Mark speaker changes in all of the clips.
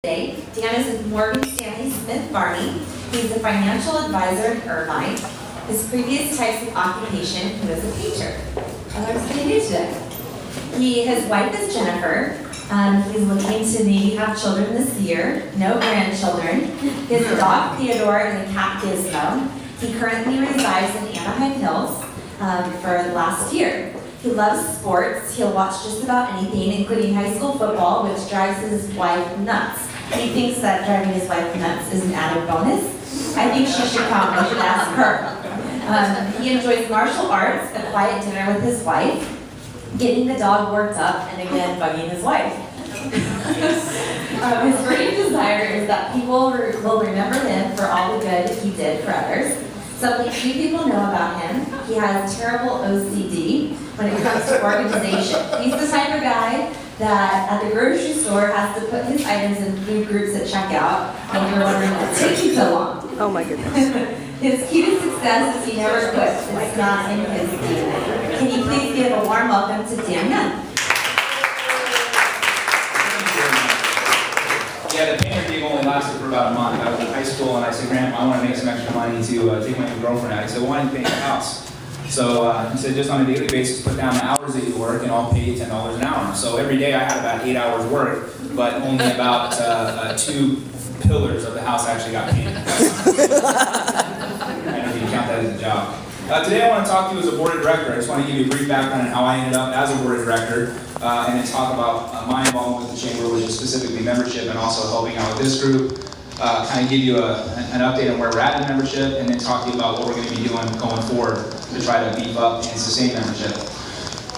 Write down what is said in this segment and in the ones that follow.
Speaker 1: Today, Dan is with Morgan Stanley Smith Barney. He's a financial advisor in Irvine. His previous types of occupation, he was a painter. I learned something new today. His wife is Jennifer. He's looking to maybe have children this year, no grandchildren. His dog Theodore and a cat Gizmo. He currently resides in Anaheim Hills for the last year. He loves sports. He'll watch just about anything, including high school football, which drives his wife nuts. He thinks that driving his wife nuts is an added bonus. I think she should come. I should ask her. He enjoys martial arts, a quiet dinner with his wife, getting the dog worked up, and again, bugging his wife. His great desire is that people will remember him for all the good he did for others. Something few people know about him: he has terrible OCD when it comes to organization. He's the type of guy that at the grocery store has to put his items in food groups at checkout, and you're wondering what's taking so long.
Speaker 2: Oh my goodness.
Speaker 1: His key to success is he never quits. It's not in his DNA. Can you please give a warm welcome to Dan Young?
Speaker 3: Yeah, the painter gig only lasted for about a month. I was in high school and I said, Grandma, I want to make some extra money to take my new girlfriend out. He said, well, why don't you paint your house? So he said, just on a daily basis, put down the hours that you work and I'll pay you $10 an hour. So every day I had about 8 hours work, but only about 2 pillars of the house actually got painted. I don't know if you can count that as a job. Today I want to talk to you as a board of director. I just want to give you a brief background on how I ended up as a board of director, and then talk about my involvement with the chamber, which is specifically membership and also helping out with this group. Kind of give you an update on where we're at in membership, and then talk to you about what we're going to be doing going forward to try to beef up and sustain membership.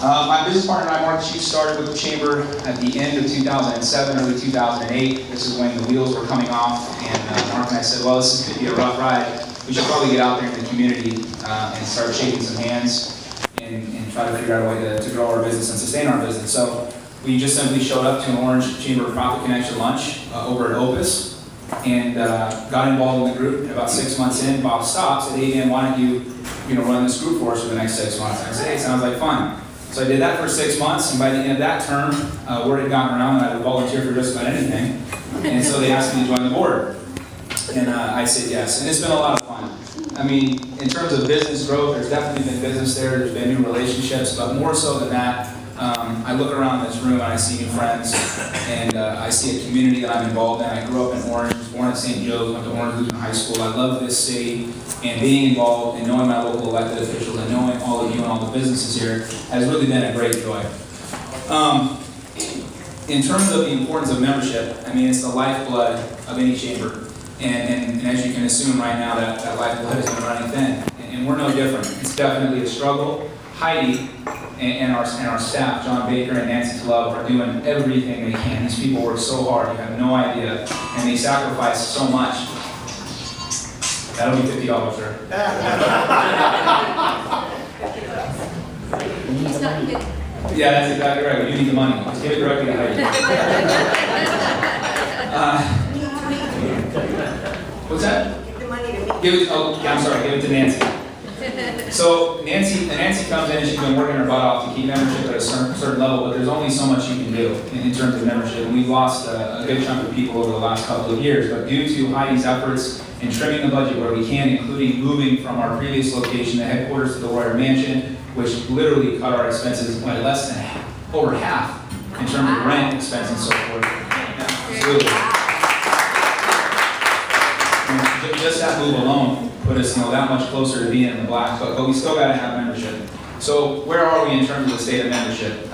Speaker 3: My business partner and I, Mark Chief, started with the chamber at the end of 2007, early 2008. This is when the wheels were coming off, and Mark and I said, well, this could be a rough ride. We should probably get out there in the community and start shaking some hands and try to figure out a way to grow our business and sustain our business. So we just simply showed up to an Orange Chamber of Profit Connection lunch over at Opus and got involved in the group. And about 6 months in, Bob stopped and said, hey, Dan, why don't you run this group for us for the next 6 months? And I said, hey, sounds like fun. So I did that for 6 months, and by the end of that term, word had gotten around that I would volunteer for just about anything. And so they asked me to join the board. And I said yes, and it's been a lot of fun. I mean, in terms of business growth, there's definitely been business there's been new relationships, but more so than that, I look around this room and I see new friends, and I see a community that I'm involved in. I grew up in Orange, was born at St. Joe's, went to Orange Lutheran High School. I love this city, and being involved and knowing my local elected officials and knowing all of you and all the businesses here has really been a great joy. In terms of the importance of membership, I mean, it's the lifeblood of any chamber. And as you can assume right now, that lifeblood has been running thin. And we're no different. It's definitely a struggle. Heidi and our staff, John Baker and Nancy Tlove, are doing everything they can. These people work so hard, you have no idea. And they sacrifice so much. That'll be $50, sir. Yeah, that's exactly right. You need the money. Just give it directly to Heidi. What's that?
Speaker 2: Give the money to me.
Speaker 3: Give it. Oh, yeah, I'm sorry. Give it to Nancy. So Nancy comes in and she's been working her butt off to keep membership at a certain level, but there's only so much you can do in terms of membership. And we've lost a good chunk of people over the last couple of years. But due to Heidi's efforts in trimming the budget where we can, including moving from our previous location, the headquarters, to the Royer Mansion, which literally cut our expenses by less than over half in terms of rent expense and so forth. Yeah, absolutely. Just that move alone put us, that much closer to being in the black, but we still got to have membership. So where are we in terms of the state of membership?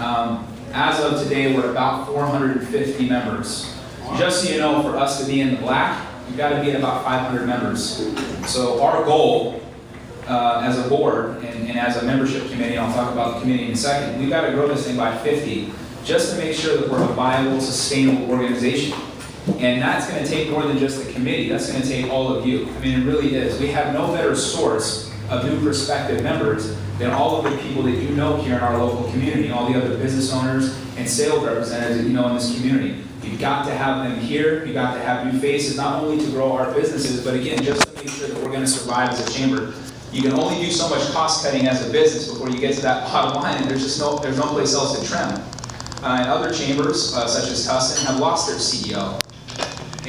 Speaker 3: As of today, we're about 450 members. Just so you know, for us to be in the black, we've got to be at about 500 members. So our goal as a board and as a membership committee, and I'll talk about the committee in a second, we've got to grow this thing by 50 just to make sure that we're a viable, sustainable organization. And that's going to take more than just the committee. That's going to take all of you. I mean, it really is. We have no better source of new prospective members than all of the people that you know here in our local community, all the other business owners and sales representatives that you know in this community. You've got to have them here. You've got to have new faces, not only to grow our businesses, but again, just to make sure that we're going to survive as a chamber. You can only do so much cost cutting as a business before you get to that bottom line, and there's no place else to trim. And other chambers, such as Tustin, have lost their CEO.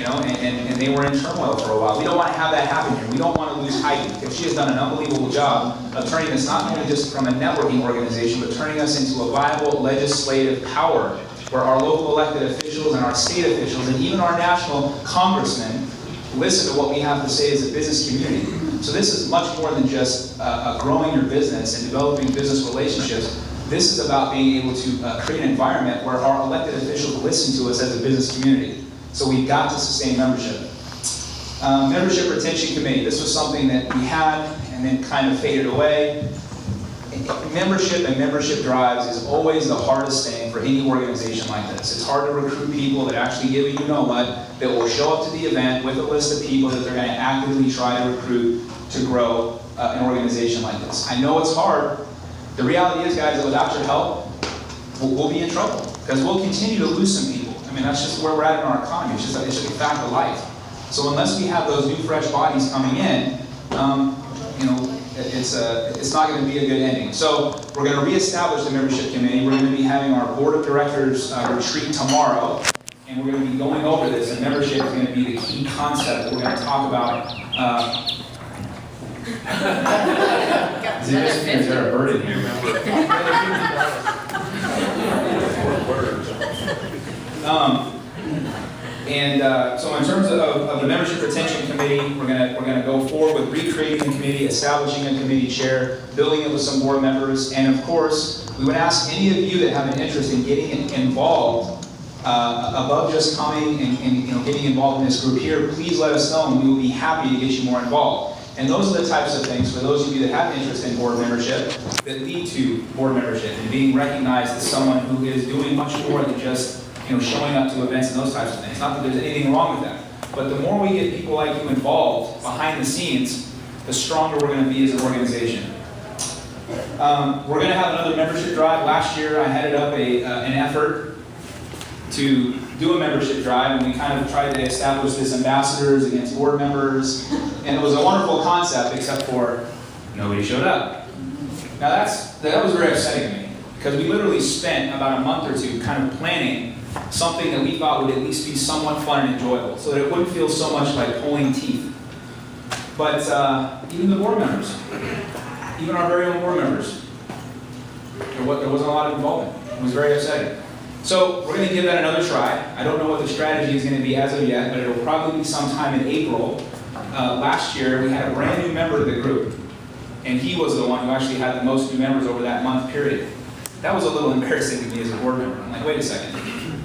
Speaker 3: and they were in turmoil for a while. We don't want to have that happen here. We don't want to lose Heidi, because she has done an unbelievable job of turning us not only just from a networking organization, but turning us into a viable legislative power where our local elected officials and our state officials and even our national congressmen listen to what we have to say as a business community. So this is much more than just growing your business and developing business relationships. This is about being able to create an environment where our elected officials listen to us as a business community. So we've got to sustain membership. Membership Retention Committee. This was something that we had and then kind of faded away. Membership and membership drives is always the hardest thing for any organization like this. It's hard to recruit people that actually give you know what, that will show up to the event with a list of people that they're going to actively try to recruit to grow an organization like this. I know it's hard. The reality is, guys, that without your help, we'll be in trouble, because we'll continue to lose some people. I mean, that's just where we're at in our economy. It's just a fact of life. So unless we have those new, fresh bodies coming in, it's not going to be a good ending. So we're going to reestablish the membership committee. We're going to be having our board of directors retreat tomorrow, and we're going to be going over this. And membership is going to be the key concept that we're going to talk about. Is there a bird in here? So in terms of the membership retention committee, we're gonna go forward with recreating the committee, establishing a committee chair, building it with some board members, and of course, we would ask any of you that have an interest in getting involved, above just coming and getting involved in this group here, please let us know, and we will be happy to get you more involved. And those are the types of things, for those of you that have an interest in board membership, that lead to board membership and being recognized as someone who is doing much more than just showing up to events and those types of things. Not that there's anything wrong with that. But the more we get people like you involved behind the scenes, the stronger we're going to be as an organization. We're going to have another membership drive. Last year I headed up an effort to do a membership drive, and we kind of tried to establish this ambassadors against board members, and it was a wonderful concept, except for nobody showed up. Now that was very upsetting to me, because we literally spent about a month or two kind of planning something that we thought would at least be somewhat fun and enjoyable, so that it wouldn't feel so much like pulling teeth. But even the board members, even our very own board members, there wasn't a lot of involvement. It was very upsetting. So we're going to give that another try. I don't know what the strategy is going to be as of yet, but it'll probably be sometime in April. Last year, we had a brand new member of the group, and he was the one who actually had the most new members over that month period. That was a little embarrassing to me as a board member. I'm like, wait a second.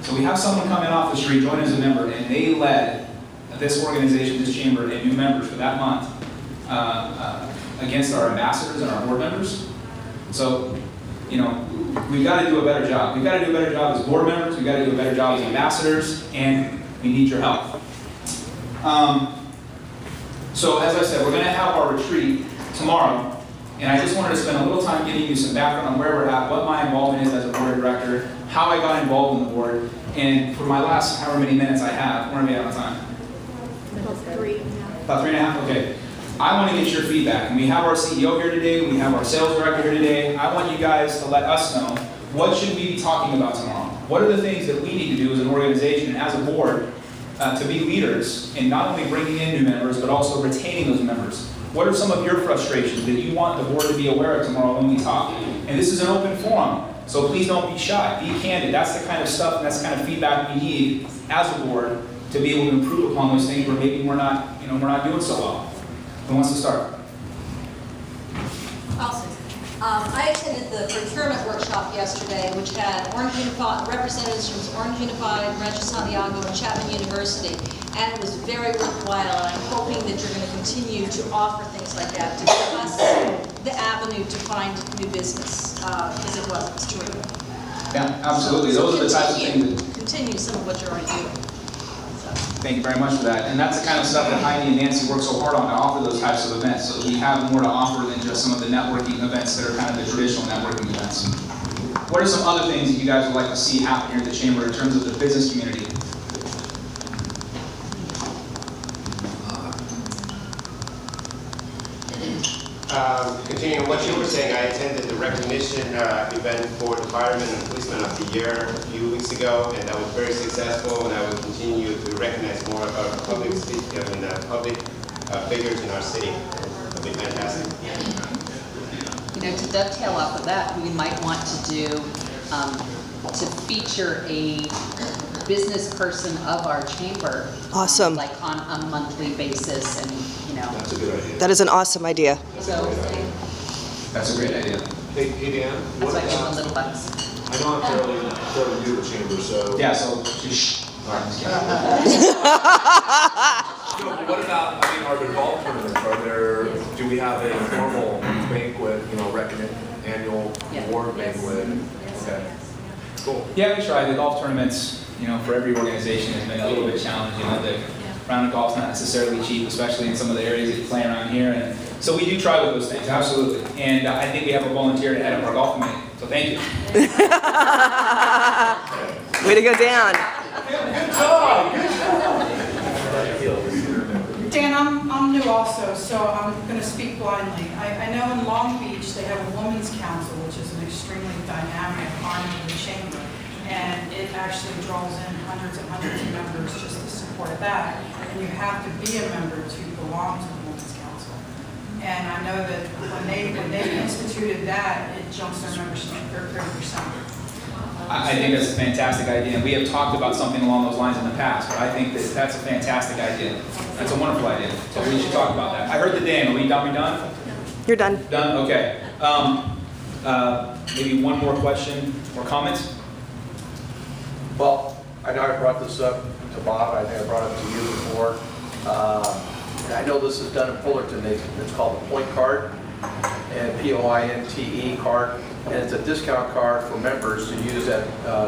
Speaker 3: So we have someone coming off the street, join as a member, and they led this organization, this chamber, and new members for that month against our ambassadors and our board members. So, we've got to do a better job. We've got to do a better job as board members, we've got to do a better job as ambassadors, and we need your help. So as I said, we're going to have our retreat tomorrow, and I just wanted to spend a little time giving you some background on where we're at, what my involvement is as a board director, how I got involved in the board, and for my last however many minutes I have, where am I out of time?
Speaker 2: About 3.5.
Speaker 3: About 3.5? Okay. I want to get your feedback. And we have our CEO here today, we have our sales director here today. I want you guys to let us know, what should we be talking about tomorrow? What are the things that we need to do as an organization and as a board to be leaders in not only bringing in new members, but also retaining those members? What are some of your frustrations that you want the board to be aware of tomorrow when we talk? And this is an open forum, so please don't be shy. Be candid. That's the kind of stuff and that's the kind of feedback we need as a board to be able to improve upon those things where maybe we're not doing so well. Who wants to start?
Speaker 2: I attended the procurement workshop yesterday, which had Orange Unified, representatives from Orange Unified, Rancho Santiago, and Chapman University, and it was very worthwhile, and I'm hoping that you're going to continue to offer things like that to give us the avenue to find new business, because it was true.
Speaker 3: Yeah, absolutely. Those are the types of things that...
Speaker 2: Continue some of what you're already doing.
Speaker 3: Thank you very much for that. And that's the kind of stuff that Heidi and Nancy work so hard on to offer those types of events, so that we have more to offer than just some of the networking events that are kind of the traditional networking events. What are some other things that you guys would like to see happen here at the Chamber in terms of the business community?
Speaker 4: Continuing what you were saying, I attended the recognition event for the Fireman and Policeman of the Year a few weeks ago, and that was very successful, and I will continue to recognize more of our public figures in our city. It'll be fantastic.
Speaker 5: You know, to dovetail off of that, we might want to do, to feature a business person of our chamber.
Speaker 6: Awesome.
Speaker 5: Like on a monthly basis and, you know.
Speaker 4: That's a good idea.
Speaker 6: That is an awesome idea.
Speaker 5: So
Speaker 3: That's a great idea.
Speaker 7: Hey, Dan,
Speaker 5: that's
Speaker 7: what,
Speaker 5: why I give them little bucks.
Speaker 7: I know I'm fairly new to the chamber, so.
Speaker 3: Yeah, so just, all right, just kidding.
Speaker 7: So what about, I mean, are there golf tournaments? Do we have a formal banquet, you know, annual
Speaker 5: Yeah.
Speaker 7: award
Speaker 5: Yes.
Speaker 7: banquet? Okay, cool.
Speaker 3: Yeah, we tried. The golf tournaments, you know, for every organization has been a little bit challenging. You know, the round of golf's not necessarily cheap, especially in some of the areas that you play around here. And so we do try with those things, absolutely. And I think we have a volunteer to head up our golf committee. So thank you.
Speaker 6: Way to go, Dan.
Speaker 8: Dan, I'm new also, so I'm going to speak blindly. I know in Long Beach, they have a women's council, which is an extremely dynamic arm of the chamber. And it actually draws in hundreds and hundreds of members just to support that. And you have to be a member to belong to the women's council. And I know that when they instituted that, it jumps their membership 30%.
Speaker 3: I think that's a fantastic idea. And we have talked about something along those lines in the past, but I think that that's a fantastic idea. That's a wonderful idea. So we should talk about that. I heard the Dan. Are we done?
Speaker 6: You're done.
Speaker 3: Done? Okay. Maybe one more question or comment?
Speaker 9: Well, I know I brought this up to Bob, I think I brought it to you before. And I know this is done in Fullerton, it's called the Point Card, and P-O-I-N-T-E card, and it's a discount card for members to use at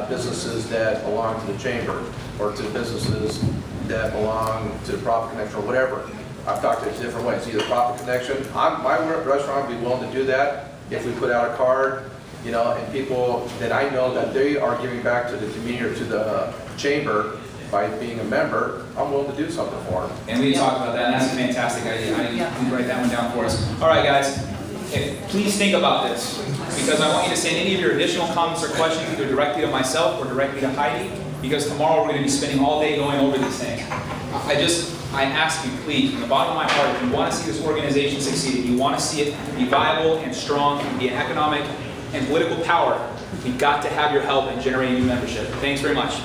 Speaker 9: businesses that belong to the chamber, or to businesses that belong to Profit Connection, or whatever. I've talked to it different ways, either Profit Connection, my restaurant would be willing to do that if we put out a card, you know, and people that I know that they are giving back to the community or to the chamber by being a member, I'm willing to do something for them.
Speaker 3: And we talked about that, and that's a fantastic idea. You can write that one down for us. All right, guys, please think about this, because I want you to send any of your additional comments or questions either directly to myself or directly to Heidi, because tomorrow we're going to be spending all day going over these things. I ask you, please, from the bottom of my heart, if you want to see this organization succeed, if you want to see it be viable and strong and be an economic and political power, we've got to have your help in generating new membership. Thanks very much.